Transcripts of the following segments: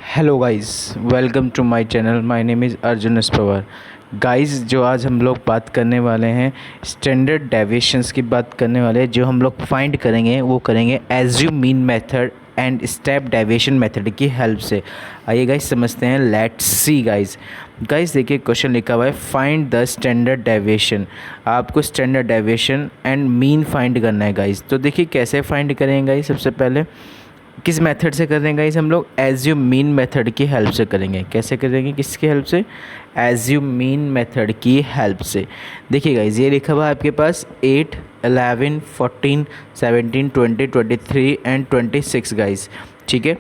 Hello guys, welcome to my channel. My name is Arjun S Pawar. Guys, जो आज हम लोग बात करने वाले हैं स्टैंडर्ड डेविएशंस की बात करने वाले हैं। जो हम लोग फाइंड करेंगे वो करेंगे assume mean method and step deviation method की हेल्प से। आइए गाइस समझते हैं, लेट्स सी गाइस। गाइस देखिए, क्वेश्चन लिखा हुआ है फाइंड द स्टैंडर्ड डेविएशन। आपको standard deviation and mean find करना है गाइस। तो देखिए कैसे फाइंड करेंगे गाइस। सबसे पहले किस मेथड से करेंगे गाइस, हम लोग एज्यूम मीन मेथड की हेल्प से करेंगे। कैसे करेंगे, किसकी हेल्प से? एज्यूम मीन मेथड की हेल्प से। देखिए गाइस, ये लिखा हुआ है आपके पास 8, 11, 14, 17, 20, 23 एंड 26 गाइस। ठीक है,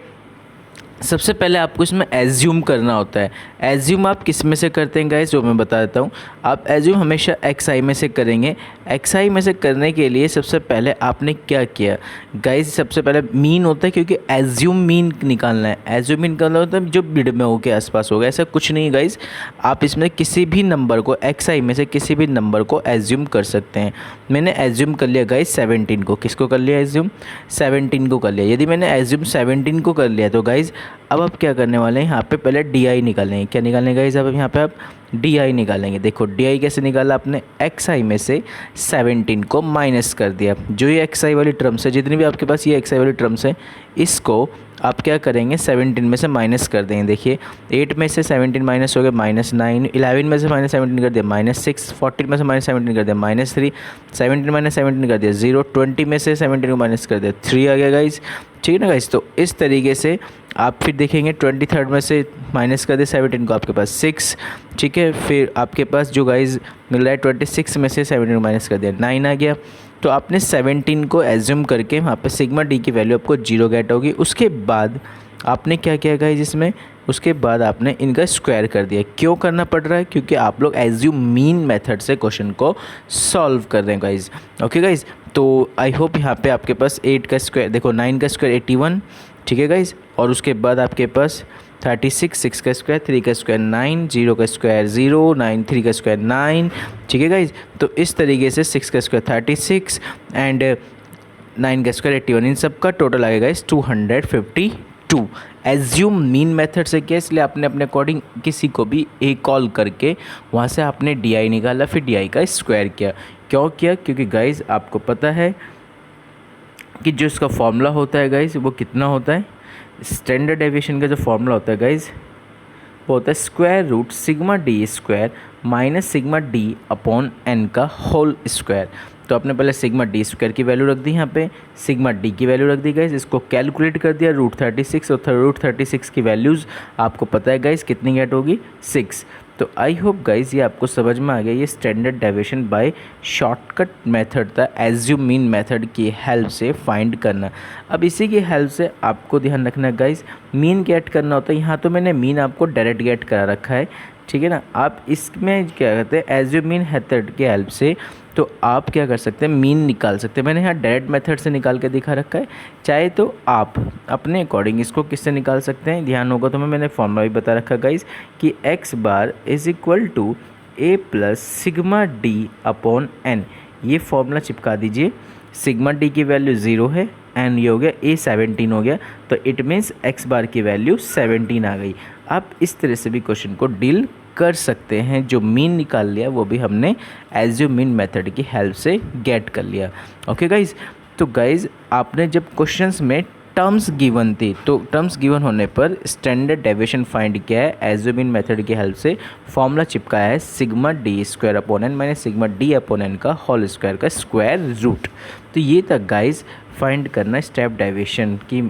सबसे पहले आपको इसमें एज्यूम करना होता है। एज्यूम आप किस में से करते हैं गाइस, जो मैं बता देता हूँ। आप एज्यूम हमेशा एक्स आई में से करेंगे। एक्स आई में से करने के लिए सबसे पहले आपने क्या किया गाइस, सबसे पहले मीन होता है, क्योंकि एज्यूम मीन निकालना है। एज्यूम मीन निकालना होता है जो मिड में हो के आसपास होगा, ऐसा कुछ नहीं गाइस। आप इसमें किसी भी नंबर को, एक्स आई में से किसी भी नंबर को एज्यूम कर सकते हैं। मैंने एज्यूम कर लिया गाइस 17 को। किसको कर लिया एज्यूम? 17 को कर लिया। यदि मैंने एज्यूम 17 को कर लिया तो गाइस अब आप क्या करने वाले हैं, यहाँ पे पहले डी आई निकालेंगे। क्या निकालेंगे गाइस, अब यहाँ पे आप डी आई निकालेंगे। देखो डी आई कैसे निकाला आपने, एक्स आई में से 17 को माइनस कर दिया। जो ये एक्स आई वाली टर्म्स है, जितनी भी आपके पास ये एक्स आई वाली टर्म्स है, इसको आप क्या करेंगे 17 में से माइनस कर देंगे। देखिए 8 में से 17 माइनस हो गया -9, 11 में से -17 कर दिया -6, 14 में से -17 कर दिया -3, 17 माइनस 17 कर दिया 0, 20 में से 17 को माइनस कर दिया 3 आ गया गाइस। ठीक है ना गाइस, तो इस तरीके से आप फिर देखेंगे 23 में से माइनस कर दे 17 को, आपके पास 6। ठीक है, फिर आपके पास जो गाइस मिल रहा है 26 में से 17 को माइनस कर दिया 9 आ गया। तो आपने 17 को एज्यूम करके वहाँ पे सिग्मा डी की वैल्यू आपको 0 गेट होगी। उसके बाद आपने क्या किया गाइस इसमें, उसके बाद आपने इनका स्क्वायर कर दिया। क्यों करना पड़ रहा है? क्योंकि आप लोग एज्यूम मीन मेथड से क्वेश्चन को सॉल्व कर रहे हैं गाइस। ओके गाइस, तो आई होप यहाँ पे आपके पास 8 का स्क्वायर, देखो 9 का स्क्वायर 81। ठीक है गाइस, और उसके बाद आपके पास 36, 6 का स्क्वायर, 3 का स्क्वायर 9, 0 का स्क्वायर 0, 9, 3 का स्क्वायर 9। ठीक है गाइस, तो इस तरीके से 6 का स्क्वायर 36 एंड 9 का स्क्वायर 81, इन सब का टोटल आएगा गाइस 252। एज्यूम मीन मेथड से किया, इसलिए आपने अपने अकॉर्डिंग किसी को भी एक कॉल करके वहाँ से आपने डी आई निकाला, फिर डी आई का स्क्वायर किया। क्यों किया? क्योंकि गाइस आपको पता है कि जो इसका फॉर्मूला होता है गाइस, वो कितना होता है, स्टैंडर्ड डेविएशन का जो फॉर्मूला होता है गाइस, वो होता है square root sigma D square minus sigma D upon N का होल स्क्वायर। तो आपने पहले सिग्मा डी स्क्वायर की वैल्यू रख दी, यहाँ पे सिग्मा डी की वैल्यू रख दी गाइस, इसको कैलकुलेट कर दिया √36, और √36 की वैल्यूज़ आपको पता है गाइस कितनी गेट होगी, 6। तो आई होप गाइस ये आपको समझ में आ गया। ये standard deviation by shortcut method था, एज्यूम मीन मेथड की हेल्प से फाइंड करना। अब इसी की हेल्प से आपको ध्यान रखना गाइस, मीन गेट करना होता है। यहाँ तो मैंने मीन आपको डायरेक्ट गेट करा रखा है, ठीक है ना। आप इसमें क्या करते हैं, एज्यूम मीन मेथड की हेल्प से तो आप क्या कर सकते हैं, मीन निकाल सकते हैं। मैंने यहाँ डायरेक्ट मेथड से निकाल के दिखा रखा है, चाहे तो आप अपने अकॉर्डिंग इसको किससे निकाल सकते हैं, ध्यान होगा तो मैंने फॉर्मूला भी बता रखा गाइस कि x bar is equal to a plus sigma D upon N. ये फॉर्मूला चिपका दीजिए। सिग्मा डी की वैल्यू 0 है, एन ये हो गया, a 17 हो गया, तो इट मीन्स x बार की वैल्यू 17 आ गई। आप इस तरह से भी क्वेश्चन को डील कर सकते हैं। जो मीन निकाल लिया वो भी हमने एज्यूम मीन मेथड की हेल्प से गेट कर लिया। ओके गाइज, तो गाइज आपने जब क्वेश्चंस में टर्म्स गिवन थी, तो टर्म्स गिवन होने पर स्टैंडर्ड डेविएशन फाइंड किया है एज्यूम मीन मेथड की हेल्प से। फॉर्मूला चिपकाया है sigma D square upon N minus sigma D upon N का होल स्क्वायर का स्क्वायर रूट। तो ये था गाइज फाइंड करना स्टेप डेविएशन की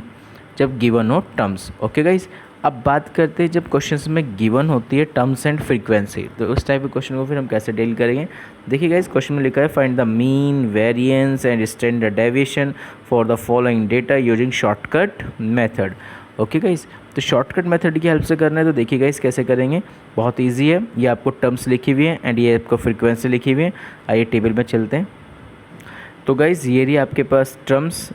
जब गिवन हो टर्म्स। ओके गाइज, अब बात करते हैं जब क्वेश्चंस में गिवन होती है टर्म्स एंड फ्रीक्वेंसी, तो उस टाइप के क्वेश्चन को फिर हम कैसे डील करेंगे। देखिए गाइस, क्वेश्चन में लिखा है find the mean, variance and standard deviation for the following data using shortcut method. Okay guys, तो शॉर्टकट मेथड की हेल्प से करना है, तो देखिए गाइस कैसे करेंगे, बहुत ईजी है। ये आपको टर्म्स लिखी हुई है एंड ये आपको फ्रीक्वेंसी लिखी हुई है। आइए टेबल में चलते हैं। तो गाइस ये रही आपके पास टर्म्स,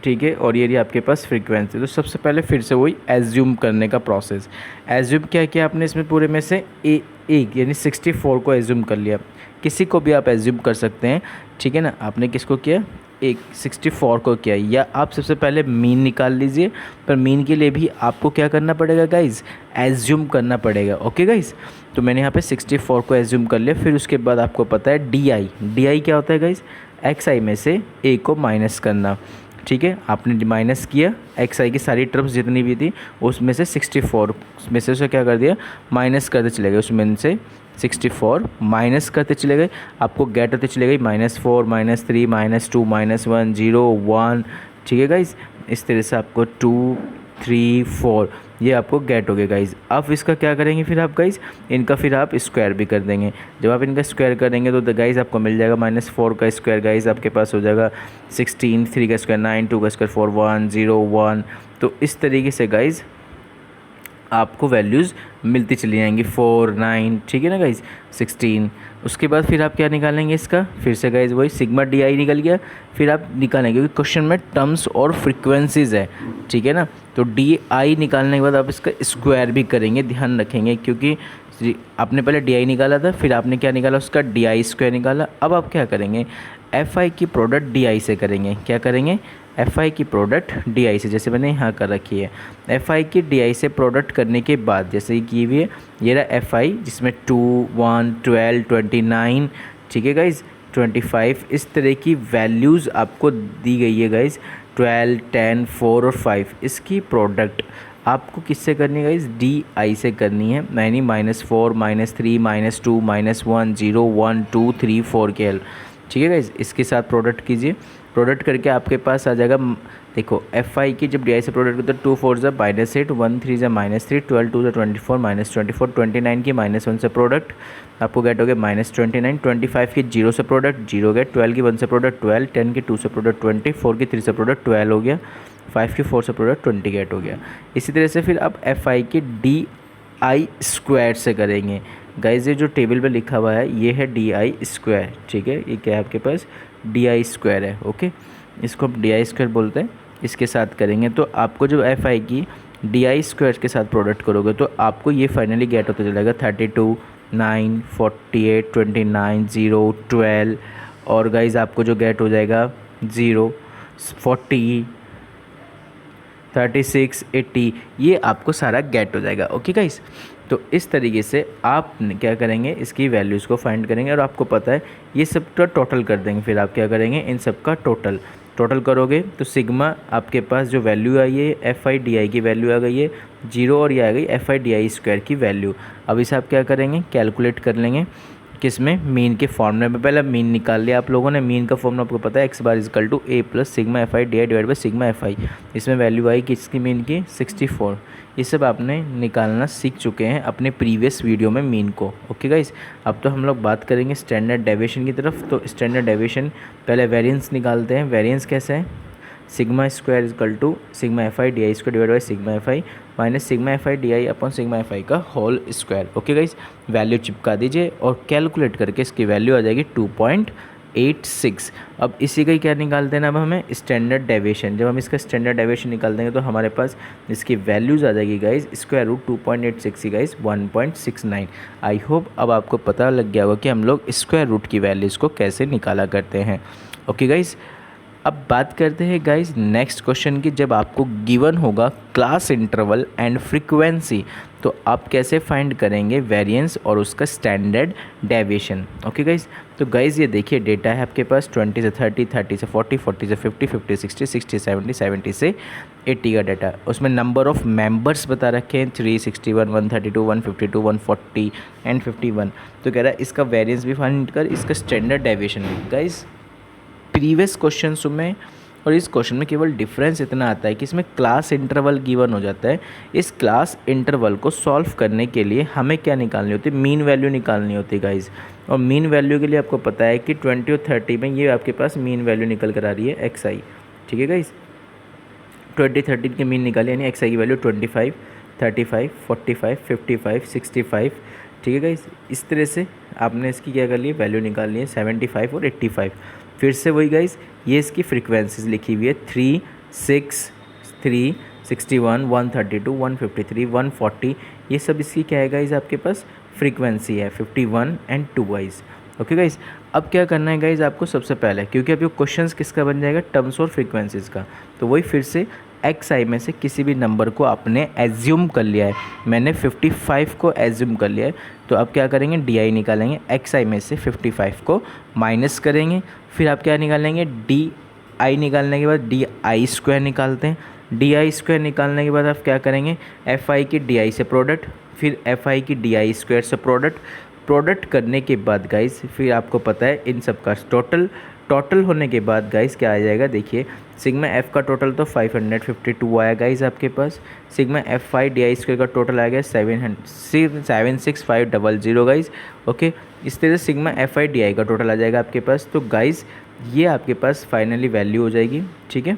ठीक है, और ये रही आपके पास फ्रीक्वेंसी। तो सबसे पहले फिर से वही एज्यूम करने का प्रोसेस। एज्यूम क्या किया आपने इसमें पूरे में से एक यानी 64 को एज्यूम कर लिया। किसी को भी आप एज्यूम कर सकते हैं, ठीक है ना। आपने किसको किया, एक 64 को किया, या आप सबसे पहले मीन निकाल लीजिए। पर मीन के लिए भी आपको क्या करना पड़ेगा गाइज़, एज्यूम करना पड़ेगा। ओके गाइज़, तो मैंने यहाँ पे 64 को एज्यूम कर लिया। फिर उसके बाद आपको पता है डी आई क्या होता है गाइज़, एक्स आई में से ए को माइनस करना। ठीक है, आपने माइनस किया एक्स आई की सारी टर्म्स जितनी भी थी, उसमें से 64 में से उसे क्या कर दिया, माइनस करते चले गए। उसमें से 64 माइनस करते चले गए, आपको गेट होते चले गई -4 -3 -2 -1 0 1। ठीक है गाइज़, इस तरह से आपको 2 3 4 ये आपको गेट हो गया गाइज़। अब इसका क्या करेंगे फिर आप गाइज़, इनका फिर आप स्क्वायर भी कर देंगे। जब आप इनका स्क्वायर करेंगे तो गाइज़ आपको मिल जाएगा -4 का स्क्वायर गाइज़ आपके पास हो जाएगा 16, 3 का स्क्वायर 9, 2 का स्क्वायर 4 1 0 1। तो इस तरीके से गाइज़ आपको वैल्यूज़ मिलती चली जाएंगी 4 9। ठीक है ना गाइज़, 16। उसके बाद फिर आप क्या निकालेंगे इसका, फिर से गाइज़ वही सिग्मा डी आई निकल गया। फिर आप निकालेंगे क्योंकि क्वेश्चन में टर्म्स और फ्रीक्वेंसीज़ है। ठीक है ना, तो डी आई निकालने के बाद आप इसका स्क्वायर भी करेंगे, ध्यान रखेंगे, क्योंकि आपने पहले डी आई निकाला था, फिर आपने क्या निकाला, उसका डी आई स्क्वायर निकाला। अब आप क्या करेंगे, एफ आई की प्रोडक्ट डी आई से करेंगे। क्या करेंगे, एफ आई की प्रोडक्ट डी आई से, जैसे मैंने यहाँ कर रखी है। एफ आई की डी आई से प्रोडक्ट करने के बाद जैसे कि हुई है, ये रहा एफ आई जिसमें 2 1 12 29। ठीक है गाइज़, 25 इस तरह की वैल्यूज़ आपको दी गई है गाइज़। 12 10 4 और 5 इसकी प्रोडक्ट आपको किससे करनी है गाइज़, डी आई से करनी है, यानी -4 -3 -2 -1 0 1 2 3 4 के एल। ठीक है गाइज़, इसके साथ प्रोडक्ट कीजिए। प्रोडक्ट करके आपके पास आ जाएगा, देखो एफ आई की जब डी आई से प्रोडक्ट करते हैं 2 4 ज़ा -8 1 3 ज़ा -3 12 2 ज़ा 24 -24 29 की -1 से प्रोडक्ट आपको गेट हो गया -29। 25 की 0 से प्रोडक्ट 0 गेट, 12 की 1 से प्रोडक्ट 12, 10 की 2 से प्रोडक्ट 20, 4 की 3 से प्रोडक्ट 12 हो गया, 5 की 4 से प्रोडक्ट 20 गेट हो गया। इसी तरह से फिर आप एफ आई की डी आई स्क्वायर से करेंगे। गाइज ये जो टेबल पे लिखा हुआ है ये है डी आई स्क्वायर। ठीक है, ये क्या है आपके पास, डी आई स्क्वायर है। ओके, इसको हम डी आई स्क्वायर बोलते हैं। इसके साथ करेंगे तो आपको जब एफ आई की डी आई स्क्वायर के साथ प्रोडक्ट करोगे तो आपको ये फाइनली गेट होता चलेगा 32 9 48 29 0 12। और गाइज आपको जो गेट हो जाएगा 0 40 36 80, ये आपको सारा गेट हो जाएगा। ओके गाइस, तो इस तरीके से आप क्या करेंगे, इसकी वैल्यूज़ को फाइंड करेंगे और आपको पता है ये सब का टोटल कर देंगे। फिर आप क्या करेंगे, इन सब का टोटल करोगे तो सिग्मा आपके पास जो वैल्यू आई है एफ आई डी आई की वैल्यू आ गई है 0 और ये आ गई F I D I square की वैल्यू। अब इसे आप क्या करेंगे, कैलकुलेट कर लेंगे किसमें, मीन के फॉर्मूले में। पहले मीन निकाल लिया आप लोगों ने, मीन का फॉर्मूला आपको पता है X bar is equal to A plus sigma F I D I divide by sigma F I. इसमें वैल्यू आई किसकी, मीन की 64। ये सब आपने निकालना सीख चुके हैं अपने प्रीवियस वीडियो में मीन को। ओके गाइस, अब तो हम लोग बात करेंगे स्टैंडर्ड डेविएशन की तरफ। तो स्टैंडर्ड डेविएशन पहले वेरिएंस निकालते हैं। वेरिएंस कैसे है, sigma square equal to sigma F I D I square divide by sigma F I minus sigma F I D I upon sigma F I का whole square. Okay guys, value चिपका दीजिए और calculate करके इसकी value आ जाएगी 2.86। अब इसी का ही क्या निकालते हैं ना, अब हमें स्टैंडर्ड डेविएशन। जब हम इसका स्टैंडर्ड डेविएशन निकाल देंगे तो हमारे पास इसकी वैल्यूज़ आ जाएगी guys square root 2.86 guys 1.69। I hope अब आपको पता लग गया होगा कि हम लोग स्क्वायर रूट की वैल्यूज़ को कैसे निकाला करते हैं। ओके गाइज, अब बात करते हैं गाइज नेक्स्ट क्वेश्चन की। जब आपको गिवन होगा क्लास इंटरवल एंड फ्रीक्वेंसी तो आप कैसे फाइंड करेंगे वेरिएंस और उसका स्टैंडर्ड डेविएशन। ओके गाइज, तो गाइज ये देखिए डेटा है आपके पास 20 से 30, 30 से 40, 40 से 50, 50 60, 60 70, 70 से 80 का डाटा। उसमें नंबर ऑफ़ मेंबर्स बता रखे हैं 361, 132, 152, 140 एंड 51। तो कह रहा है इसका वेरिएंस भी फाइंड कर, इसका स्टैंडर्ड डेविएशन भी। गाइज प्रीवियस क्वेश्चन में और इस क्वेश्चन में केवल डिफरेंस इतना आता है कि इसमें क्लास इंटरवल गिवन हो जाता है। इस क्लास इंटरवल को सॉल्व करने के लिए हमें क्या निकालनी होती है, मीन वैल्यू निकालनी होती है गाइज। और मीन वैल्यू के लिए आपको पता है कि 20 और 30 में ये आपके पास मीन वैल्यू निकल कर आ रही है एक्स आई। ठीक है गाइज, 20 30 के मीन निकाले यानी एक्स आई की वैल्यू 25 35 45 55 65। ठीक है गाइज, इस तरह से आपने इसकी क्या कर ली है, वैल्यू निकाल ली है 75 और 85। फिर से वही गाइज, ये इसकी फ्रीक्वेंसीज लिखी हुई है 3 6 3 61 132 153 140। ये सब इसकी क्या है गाइज आपके पास फ्रीक्वेंसी है 51 एंड 2 गाइज। ओके गाइज, अब क्या करना है गाइज आपको सबसे पहले, क्योंकि अब ये क्वेश्चन किसका बन जाएगा, टर्म्स और फ्रीक्वेंसीज का, तो वही फिर से एक्स आई में से किसी भी नंबर को आपने एज्यूम कर लिया है। मैंने 55 को एज्यूम कर लिया है, तो अब क्या करेंगे, डी आई निकालेंगे। एक्स आई में से 55 को माइनस करेंगे, फिर आप क्या निकालेंगे, डी आई निकालने के बाद डी आई स्क्वायर निकालते हैं। डी आई स्क्वायर निकालने के बाद आप क्या करेंगे, एफ आई की डी आई से प्रोडक्ट, फिर एफ आई की डी आई स्क्वायर से प्रोडक्ट करने के बाद गाइस फिर आपको पता है इन सब का टोटल होने के बाद गाइस क्या आ जाएगा, देखिए सिग्मा एफ का टोटल तो 552 आया गाइस आपके पास। Sigma F I D I square का टोटल आ गया 76500 गाइस। ओके, इस तरह से sigma F I D I का टोटल आ जाएगा आपके पास। तो गाइस ये आपके पास फाइनली वैल्यू हो जाएगी, ठीक है।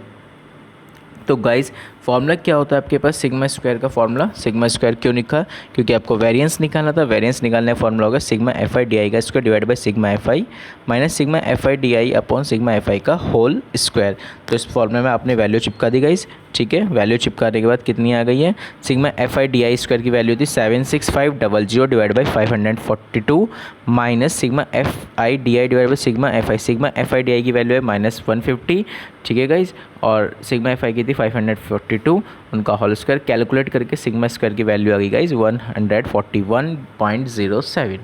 तो गाइस फॉर्मूला क्या होता है आपके पास, सिग्मा स्क्वायर का फॉर्मूला। सिग्मा स्क्वायर क्यों लिखा, क्योंकि आपको वेरिएंस निकालना था। वेरिएंस निकालने का फॉर्मूला होगा sigma F I D I का square divide by sigma F I minus sigma F I D I upon sigma F I का होल स्क्वायर। तो इस फॉर्मूले में आपने वैल्यू चिपका दी गाइस, ठीक है। वैल्यू चिपकाने के बाद कितनी आ गई है, sigma F I D I square की वैल्यू थी 76500 divide by 542 minus sigma F I D I divide by sigma F I. Sigma F I D आई की वैल्यू है -150, ठीक है गाइज, और सिग्मा एफ आई की थी 542, उनका होल स्क्वायर कैलकुलेट करके सिग्मा स्क्वायर की वैल्यू आ गई गाइज 141.07।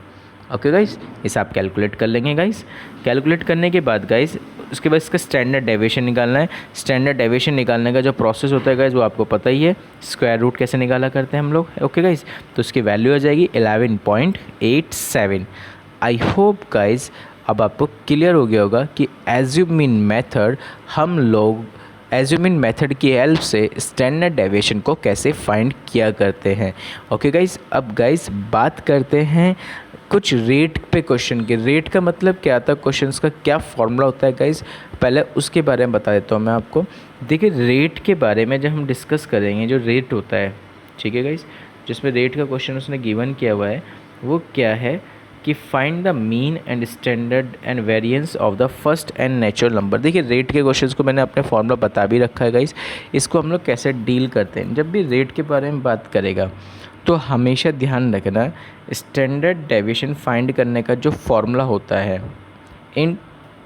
ओके गाइज, इसे आप कैलकुलेट कर लेंगे गाइज। कैलकुलेट करने के बाद गाइज उसके बाद इसका स्टैंडर्ड डेविएशन निकालना है। स्टैंडर्ड डेविएशन निकालने का जो प्रोसेस होता है गाइज वो आपको पता ही है, स्क्वायर रूट कैसे निकाला करते हैं हम लोग। ओके गाइज, तो उसकी वैल्यू आ जाएगी 11.87। आई होप गाइज अब आपको क्लियर हो गया होगा कि एज्यूमिन मेथड, हम लोग एज्यूमिन मेथड की हेल्प से स्टैंडर्ड डेविएशन को कैसे फाइंड किया करते हैं। ओके गाइज, अब गाइज बात करते हैं कुछ रेट पे क्वेश्चन के। रेट का मतलब क्या आता है, क्वेश्चंस का क्या फॉर्मूला होता है गाइज, पहले उसके बारे में बता देता हूँ मैं आपको। देखिए रेट के बारे में जब हम डिस्कस करेंगे, जो रेट होता है, ठीक है गाइज, जिसमें रेट का क्वेश्चन उसने गिवन किया हुआ है, वो क्या है कि find the mean and standard and variance of the first and natural number. देखिए रेट के क्वेश्चंस को मैंने अपने फॉर्मूला बता भी रखा है गाइस। इसको हम लोग कैसे डील करते हैं, जब भी रेट के बारे में बात करेगा तो हमेशा ध्यान रखना स्टैंडर्ड डेविएशन फाइंड करने का जो फॉर्मूला होता है इन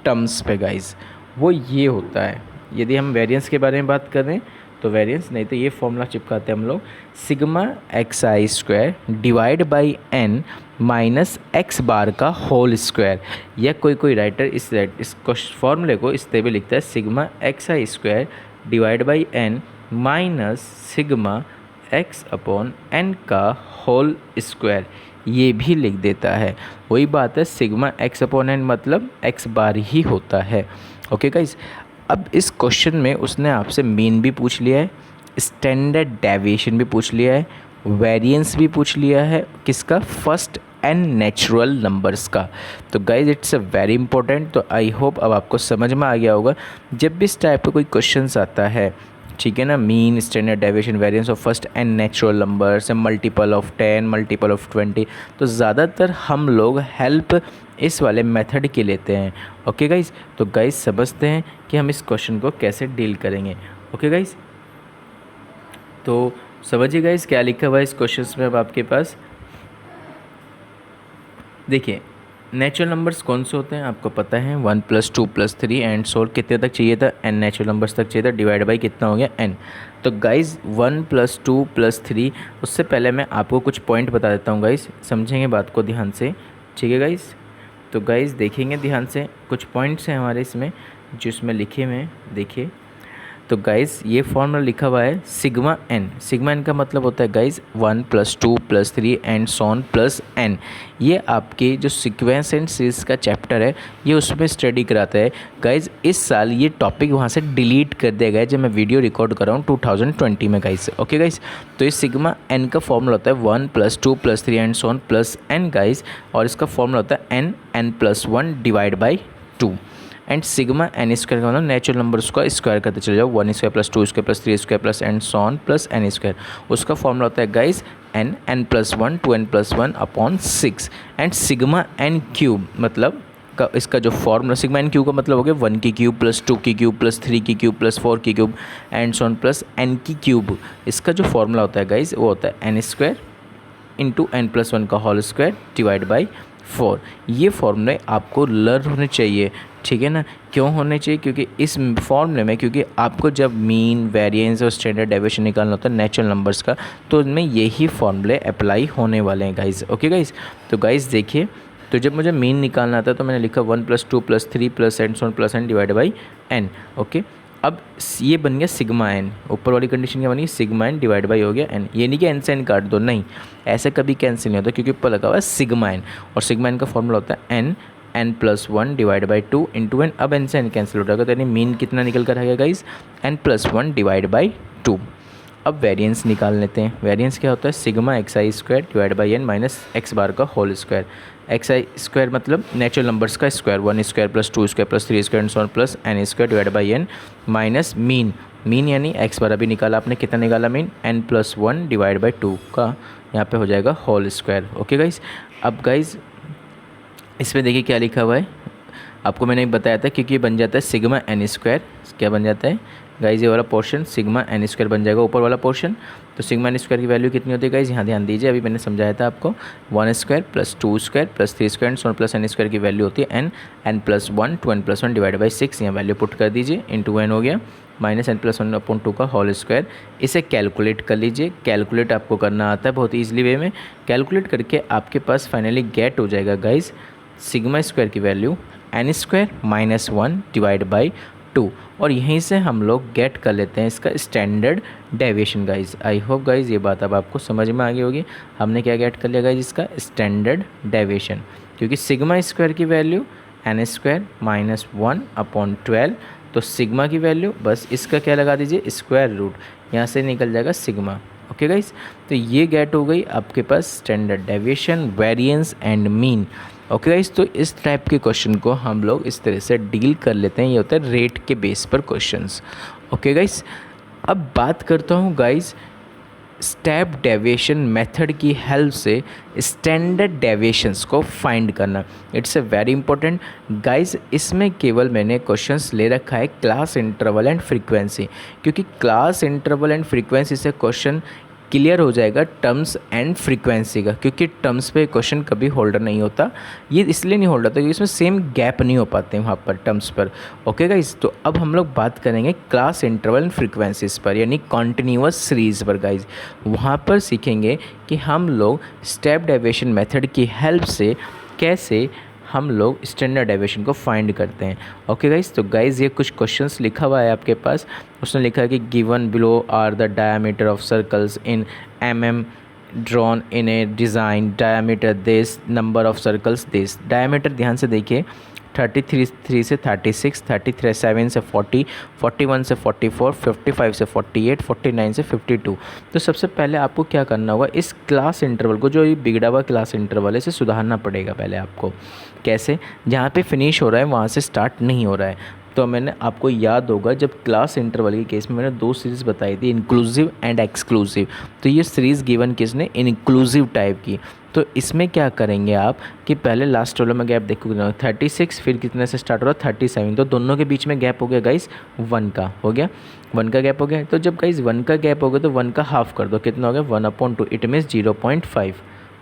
टर्म्स पे गाइस, वो ये होता है। यदि हम वेरिएंस के बारे में बात करें तो वेरिएंस, नहीं तो ये फॉर्मूला चिपकाते हैं हम लोग, sigma X I square divide by N minus X bar का होल स्क्वायर। या कोई राइटर इस फॉर्मूले को इस तरह भी लिखता है, sigma X I square divide by N minus sigma X upon N का होल स्क्वायर, ये भी लिख देता है। वही बात है, सिग्मा एक्स अपॉन एन मतलब एक्स बार ही होता है। ओके गाइस, अब इस क्वेश्चन में उसने आपसे मीन भी पूछ लिया है, स्टैंडर्ड डेविएशन भी पूछ लिया है, वेरिएंस भी पूछ लिया है, किसका, फर्स्ट एंड नेचुरल नंबर्स का। तो guys it's a very important. तो आई होप अब आपको समझ में आ गया होगा, जब भी इस टाइप का कोई क्वेश्चन आता है, ठीक है ना, mean, standard deviation, variance of first and natural numbers, multiple of 10, multiple of 20, तो ज़्यादातर हम लोग हेल्प इस वाले मेथड की लेते हैं। ओके गाइज, तो गाइज समझते हैं कि हम इस क्वेश्चन को कैसे डील करेंगे। ओके गाइज, तो समझिए गाइज क्या लिखा हुआ है इस क्वेश्चन में। अब आपके पास देखिए नेचुरल नंबर्स कौन से होते हैं आपको पता है, 1 + 2 + 3 एंड सोल कितने तक चाहिए था, n नेचुरल नंबर्स तक चाहिए था, डिवाइड बाई कितना हो गया, n। तो गाइज 1 + 2 + 3, उससे पहले मैं आपको कुछ पॉइंट बता देता हूँ गाइज, समझेंगे बात को ध्यान से, ठीक है गाइज। तो गाइज देखेंगे ध्यान से, कुछ पॉइंट्स हैं हमारे इसमें जो इसमें लिखे हुए हैं, देखिए। तो गाइज़ ये फॉर्मूला लिखा हुआ है सिग्मा एन। सिग्मा एन का मतलब होता है guys 1 + 2 + 3 and so on plus N. ये आपके जो सीक्वेंस एंड सीरीज का चैप्टर है ये उसमें स्टडी कराता है गाइज़। इस साल ये टॉपिक वहाँ से डिलीट कर दिया गया है जब मैं वीडियो रिकॉर्ड कर रहा हूँ 2020 में गाइज़। ओके गाइज़, तो ये सिग्मा एन का फॉर्मूला होता है 1 + 2 + 3 and so on plus N guys, और इसका फॉर्मूला होता है n + 1 divide by 2। And sigma N square का मतलब नेचुरल नंबर्स का स्क्वायर करते चले जाओ, 1 square + 2 square + 3 square plus and so on plus N square. उसका फॉर्मूला होता है guys n + 1 2n + 1 upon 6। And sigma N cube मतलब का इसका जो फॉर्मूला सिग्मा एन क्यूब का मतलब हो गया 1 की क्यूब + 2 की क्यूब + 3 की क्यूब + 4 की cube and so on plus N की क्यूब। इसका जो फॉर्मूला होता है गाइज वो होता है n² × n + 1 का होल स्क्वायर डिवाइड बाई 4। ये फॉर्मूले आपको लर्न होने चाहिए, ठीक है ना। क्यों होने चाहिए? क्योंकि इस फॉर्मूले में, क्योंकि आपको जब मीन, वेरिएंस और स्टैंडर्ड डेविएशन निकालना होता है नेचुरल नंबर्स का, तो इनमें यही फॉर्मूले अप्लाई होने वाले हैं गाइज। ओके गाइज, तो गाइज देखिए, तो जब मुझे मीन निकालना था तो मैंने लिखा 1 + 2 + 3 + and so plus N divide by N. Okay, अब ये बन गया सिग्मा एन। ऊपर वाली कंडीशन क्या बनी? सिग्मा एन डिवाइड बाई हो गया एन। ये नहीं कि एन से एन काट दो, नहीं, ऐसे कभी कैंसिल नहीं होता, क्योंकि ऊपर लगा हुआ है सिग्मा एन, और सिग्मा एन का फॉर्मूला होता है N n+1 divide by 2 into N. अब एन से एन कैंसिल हो जाएगा, तो यानी मीन कितना निकल कर आएगा गाइज? n+1 divide by 2। अब वेरिएंस निकाल लेते हैं। वेरिएंस क्या होता है? Sigma xi² divide by N minus X bar का होल स्क्वायर। xi² मतलब नेचुरल नंबर्स का square, 1² + 2² + 3² and so plus n² divide by N minus mean. Mean यानी एक्स बार अभी निकाला आपने, कितना निकाला मीन? n+1 डिवाइड बाई 2 का यहाँ पे हो जाएगा होल स्क्वायर। ओके गाइज, अब गाइज इसमें देखिए क्या लिखा हुआ है, आपको मैंने बताया था, क्योंकि ये बन जाता है सिग्मा n²। क्या बन जाता है गाइज? ये वाला पोर्शन सिग्मा n² बन जाएगा, ऊपर वाला पोर्शन। तो सिग्मा n² की वैल्यू कितनी होती है गाइज? यहाँ ध्यान दीजिए, अभी मैंने समझाया था आपको, 1² + 2² + 3² एंड सो प्लस n² की वैल्यू होती है n+1 2 n+1 डिवाइड बाई 6। यहाँ वैल्यू पुट कर दीजिए, इंटू एन हो गया माइनस n+1/2 का होल स्क्वायर। इसे कैलकुलेट कर लीजिए। कैलकुलेट आपको करना आता है बहुत ईजिली वे में। कैलकुलेट करके आपके पास फाइनली गेट हो जाएगा गाइज सिग्मा स्क्वायर की वैल्यू n² - 1 डिवाइड बाई 2, और यहीं से हम लोग गेट कर लेते हैं इसका standard deviation guys. I hope guys ये बात अब आपको समझ में आ गई होगी। हमने क्या गेट कर लिया गाइज? इसका स्टैंडर्ड डेविएशन, क्योंकि सिग्मा स्क्वायर की वैल्यू n² - 1/12, तो सिग्मा की वैल्यू बस इसका क्या लगा दीजिए? स्क्वायर रूट, यहाँ से निकल जाएगा सिग्मा। ओके गाइज, तो ये गेट हो गई आपके पास standard deviation, variance and mean. Okay guys, तो इस टाइप के क्वेश्चन को हम लोग इस तरह से डील कर लेते हैं। ये होता है रेट के बेस पर क्वेश्चंस। ओके गाइज, अब बात करता हूँ गाइज स्टेप डेविएशन मेथड की हेल्प से स्टैंडर्ड डेविएशंस को फाइंड करना। It's a very important guys. इसमें केवल मैंने क्वेश्चंस ले रखा है क्लास इंटरवल एंड फ्रीक्वेंसी, क्योंकि क्लास इंटरवल एंड फ्रीक्वेंसी से क्वेश्चन क्लियर हो जाएगा टर्म्स एंड फ्रीक्वेंसी का, क्योंकि टर्म्स पे क्वेश्चन कभी होल्डर नहीं होता। ये इसलिए नहीं होल्डर होता क्योंकि इसमें सेम गैप नहीं हो पाते वहाँ पर टर्म्स पर। ओके गाइज, तो अब हम लोग बात करेंगे क्लास इंटरवल एंड फ्रीक्वेंसीज पर, यानी कॉन्टिन्यूअस सीरीज पर गाइज। वहाँ पर सीखेंगे कि हम लोग स्टेप डेविएशन मेथड की हेल्प से कैसे हम लोग स्टैंडर्ड डेविएशन को फाइंड करते हैं। ओके गाइज, तो गाइज ये कुछ क्वेश्चंस लिखा हुआ है आपके पास। उसने लिखा है कि given below are the diameter of circles in mm drawn in a design, diameter this, number of circles this. Diameter ध्यान से देखिए, 33 से 36, 37 से 40, 41 से 44, 55 से 48, 49 से 52। तो सबसे पहले आपको क्या करना होगा? इस क्लास इंटरवल को, जो ये बिगड़ा हुआ क्लास इंटरवल है, इसे सुधारना पड़ेगा पहले आपको। कैसे? जहाँ पे फिनिश हो रहा है वहाँ से स्टार्ट नहीं हो रहा है। तो मैंने आपको याद होगा जब क्लास इंटरवल के केस में मैंने 2 सीरीज़ बताई थी, इंक्लूसिव एंड एक्सक्लूसिव। तो ये सीरीज़ गिवन किसने? इंक्लूसिव टाइप की। तो इसमें क्या करेंगे आप कि पहले लास्ट वाले में गैप देखोगे 36, फिर कितने से स्टार्ट हो रहा? 37। तो दोनों के बीच में गैप हो गया गाइस 1 का, हो गया 1 का गैप हो गया। तो जब गाइस 1 का गैप हो गया तो 1 का हाफ कर दो, कितना हो गया? 1/2, इट मीन्स 0.5।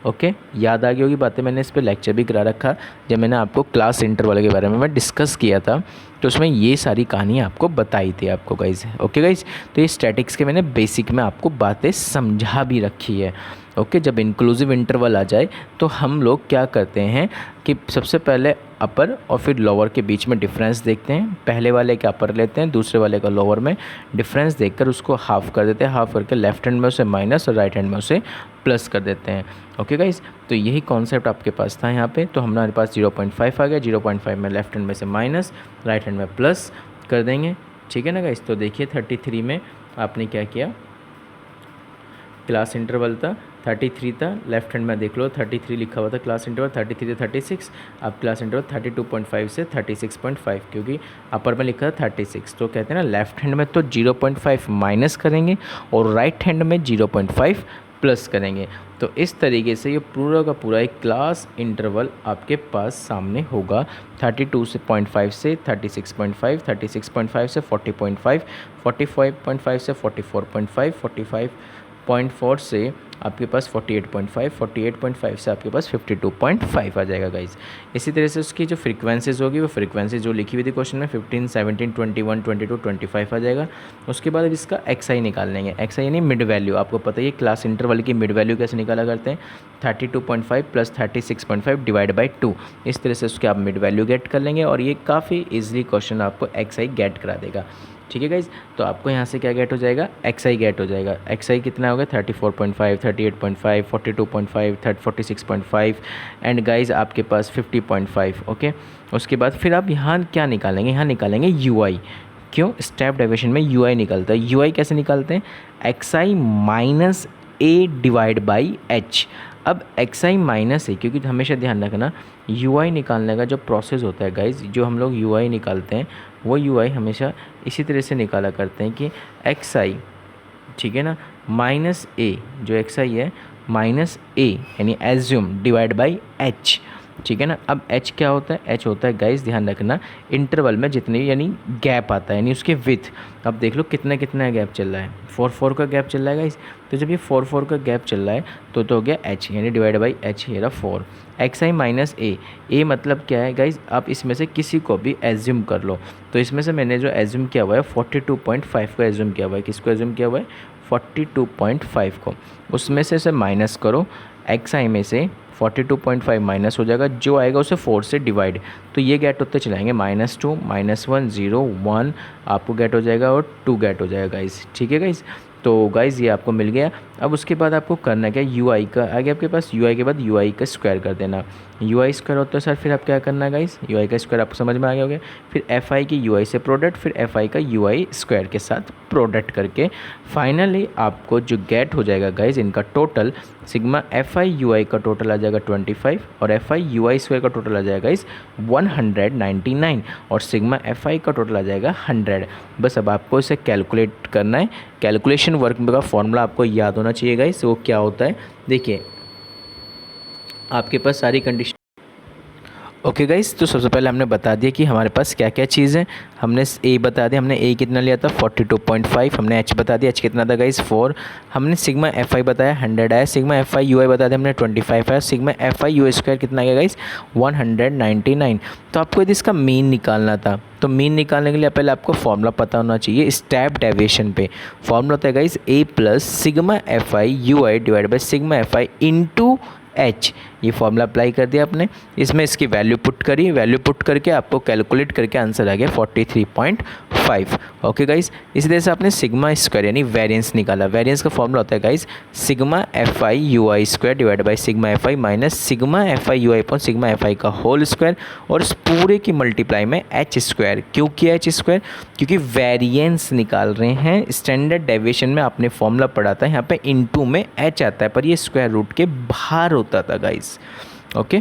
ओके, याद आ गई होगी बातें, मैंने इस पर लेक्चर भी करा रखा जब मैंने आपको क्लास इंटरवल के बारे में मैं डिस्कस किया था, तो उसमें ये सारी कहानी आपको बताई थी आपको गाइज। ओके गाइज, तो ये स्टैटिक्स के मैंने बेसिक में आपको बातें समझा भी रखी है। ओके, जब इंक्लूसिव इंटरवल आ जाए तो हम लोग क्या करते हैं कि सबसे पहले अपर और फिर लोअर के बीच में डिफरेंस देखते हैं। पहले वाले का अपर लेते हैं, दूसरे वाले का लोअर में डिफरेंस देखकर उसको हाफ कर देते हैं। हाफ करके लेफ्ट हैंड में उसे माइनस और राइट हैंड में उसे प्लस कर देते हैं। ओके गाइज, तो यही कॉन्सेप्ट आपके पास था यहाँ पे। तो हमारे पास 0.5 आ गया, 0.5 में लेफ्ट हैंड में से माइनस, राइट हैंड में प्लस कर देंगे। ठीक है ना गाइज? तो देखिए 33 में आपने क्या किया, क्लास इंटरवल था 33 था, लेफ्ट हैंड में देख लो 33 लिखा हुआ था क्लास इंटरवल, 33 से 36। अब क्लास इंटरवल 32.5 से 36.5, क्योंकि अपर में लिखा था 36। तो कहते हैं ना लेफ्ट हैंड में तो 0.5 माइनस करेंगे और राइट हैंड में 0.5 प्लस करेंगे। तो इस तरीके से ये पूरा का पूरा एक क्लास इंटरवल आपके पास सामने होगा। 32.5 से 36.5, 36.5 से 40.5, 45.5 से 44.5, 0.4 से आपके पास 48.5, 48.5 से आपके पास 52.5 आ जाएगा गाइज। इसी तरह से उसकी जो फ्रीक्वेंसीज होगी वो फ्रीक्वेंसी जो लिखी हुई थी क्वेश्चन में 15, 17, 21, 22, 25 आ जाएगा। उसके बाद अब इसका XI निकाल लेंगे। XI यानी मिड वैल्यू। आपको पता ही है क्लास इंटरवल की मिड वैल्यू कैसे निकाला करते हैं, 32.5 प्लस 36.5 डिवाइड बाई 2। इस तरह से उसके आप मिड वैल्यू गेट कर लेंगे और ये काफ़ी ईजिली क्वेश्चन आपको XI गेट करा देगा। ठीक है गाइज, तो आपको यहाँ से क्या गेट हो जाएगा, XI गेट हो जाएगा। XI कितना होगा, 34.5, 38.5, 42.5, 46.5 एंड गाइज आपके पास 50.5। ओके, उसके बाद फिर आप यहाँ क्या निकालेंगे, यहाँ निकालेंगे UI। क्यों, स्टेप डेविएशन में UI निकलता है। UI कैसे निकालते हैं, XI minus A divide by H। अब XI माइनस A, क्योंकि हमेशा ध्यान रखना UI निकालने का जो प्रोसेस होता है गाइज, जो हम लोग UI निकालते हैं वो UI हमेशा इसी तरह से निकाला करते हैं कि XI, ठीक है ना, माइनस A, जो XI है माइनस A यानी एज्यूम डिवाइड बाई H। ठीक है ना। अब H क्या होता है, H होता है गाइस ध्यान रखना इंटरवल में जितने यानी गैप आता है यानी उसके विथ। अब देख लो कितना कितना गैप चल रहा है, 4 का गैप चल रहा है गाइस। तो जब ये 4 का गैप चल रहा है तो हो गया H यानी डिवाइड बाई H, ये रहा 4। XI माइनस A मतलब क्या है गाइस, आप इसमें से किसी को भी एज्यूम कर लो। तो इसमें से मैंने जो एज्यूम किया हुआ है 42.5 को एज्यूम किया हुआ है। किसको एज्यूम किया हुआ है, 42.5 को। उसमें से माइनस करो, XI में से 42.5 माइनस हो जाएगा, जो आएगा उसे 4 से डिवाइड। तो ये गेट होते चलाएंगे, -2, -1, 0, 1 आपको गेट हो जाएगा और 2 गेट हो जाएगा गाइस। ठीक है गाइस, तो गाइस ये आपको मिल गया। अब उसके बाद आपको करना क्या, UI का आ गया आपके पास, UI के बाद UI का स्क्वायर कर देना। UI स्क्वायर होता है सर, फिर आप क्या करना है गाइस, UI का स्क्वायर आपको समझ में आ गया होगा। फिर FI की UI से प्रोडक्ट, फिर FI का UI स्क्वायर के साथ प्रोडक्ट करके फाइनली आपको जो गेट हो जाएगा गाइस, इनका टोटल सिग्मा FI UI का टोटल आ जाएगा 25 और FI UI स्क्वायर का टोटल आ जाएगा इस 199 और सिग्मा FI का टोटल आ जाएगा 100। बस अब आपको इसे कैलकुलेट करना है। कैलकुलेशन वर्क का फॉर्मूला आपको याद होना चाहिए गाइस, वो क्या होता है देखिए, आपके पास सारी कंडीशन। ओके गाइस, तो सबसे पहले हमने बता दिया कि हमारे पास क्या क्या चीज़ है। हमने A बता दिया, हमने A कितना लिया था 42.5, हमने H बता दिया, H कितना था गाइस 4, हमने सिग्मा FI बताया 100 आया, सिग्मा FI UI बता दिया हमने 25 आया, सिग्मा FI UI स्क्वायर कितना आ गया गाइस 199। तो आपको यदि इसका मीन निकालना था तो मीन निकालने के लिए पहले आपको फॉर्मूला पता होना चाहिए स्टेप डेविएशन पे। फॉर्मूला होता है guys A plus sigma FI UI divide by sigma FI into H। ये फॉर्मूला अप्लाई कर दिया आपने, इसमें इसकी वैल्यू पुट करी, वैल्यू पुट करके आपको कैलकुलेट करके आंसर आ गया 43.5। ओके गाइस, इसी तरह से आपने सिग्मा स्क्वायर यानी वेरिएंस निकाला। वेरिएंस का फॉर्मूला होता है guys sigma FI UI square divide by sigma FI minus sigma FI UI upon sigma FI का होल स्क्वायर और इस पूरे की मल्टीप्लाई में H स्क्वायर। क्यों किया H स्क्वायर, क्योंकि वेरिएंस निकाल रहे हैं। स्टैंडर्ड डेविएशन में आपने फॉर्मूला पढ़ा था, यहाँ पे इनटू में H आता है, पर ये स्क्वायर रूट के बाहर होता था गाइस। ओके,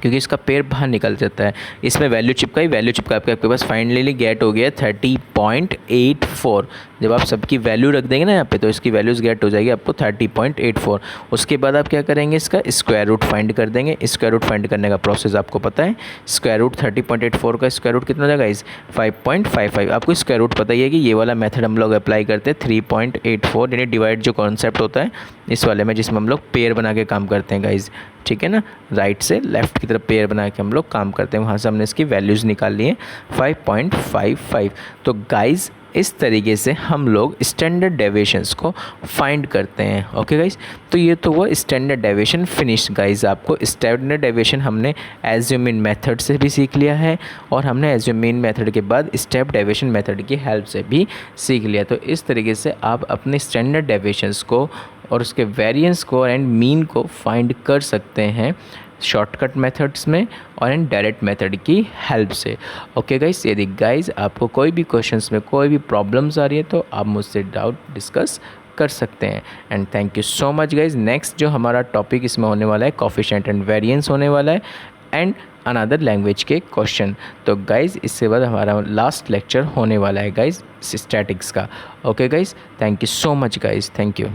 क्योंकि इसका पेड़ बाहर निकल जाता है। इसमें वैल्यू चिपकाई, वैल्यू चिपका के आपके पास फाइनली गेट हो गया 30.84। जब आप सबकी वैल्यू रख देंगे ना यहाँ पे तो इसकी वैल्यूज़ गेट हो जाएगी आपको 30.84। उसके बाद आप क्या करेंगे, इसका स्क्वायर रूट फाइंड कर देंगे। स्क्वायर रूट फाइंड करने का प्रोसेस आपको पता है। स्क्वायर रूट 30.84 का स्क्वायर रूट कितना हो जाएगा इस 5.55। आपको स्क्वायर रूट पता ही है कि ये वाला मेथड हम लोग अप्लाई करते हैं 3.84 यानी डिवाइड जो कॉन्सेप्ट होता है इस वाले में, जिसमें हम लोग पेयर बना के काम करते हैं गाइज। ठीक है ना, राइट से लेफ्ट की तरफ पेयर बना के हम लोग काम करते हैं। वहाँ से हमने इसकी वैल्यूज़ निकाल ली हैं 5.55। तो गाइज इस तरीके से हम लोग स्टैंडर्ड डेविएशंस को फाइंड करते हैं। ओके गाइज, तो ये तो वो स्टैंडर्ड डेविएशन फिनिश। गाइज आपको स्टैंडर्ड डेविएशन हमने एज्यूम इन मेथड से भी सीख लिया है और हमने एज्यूम इन मेथड के बाद स्टेप डेविएशन मेथड की हेल्प से भी सीख लिया। तो इस तरीके से आप अपने स्टैंडर्ड डेविएशंस को और उसके वेरिएंस को एंड मीन को फाइंड कर सकते हैं शॉर्टकट मेथड्स में और इन डायरेक्ट मेथड की हेल्प से। ओके गाइस, यदि गाइस आपको कोई भी क्वेश्चंस में कोई भी प्रॉब्लम्स आ रही है तो आप मुझसे डाउट डिस्कस कर सकते हैं। And thank you so much guys. Next जो हमारा टॉपिक इसमें होने वाला है कोफिशिएंट एंड वेरिएंस होने वाला है एंड अनदर लैंग्वेज के क्वेश्चन। तो गाइज इसके बाद हमारा लास्ट लेक्चर होने वाला है गाइज स्टैटिक्स का। Okay guys, thank you so much guys, thank you.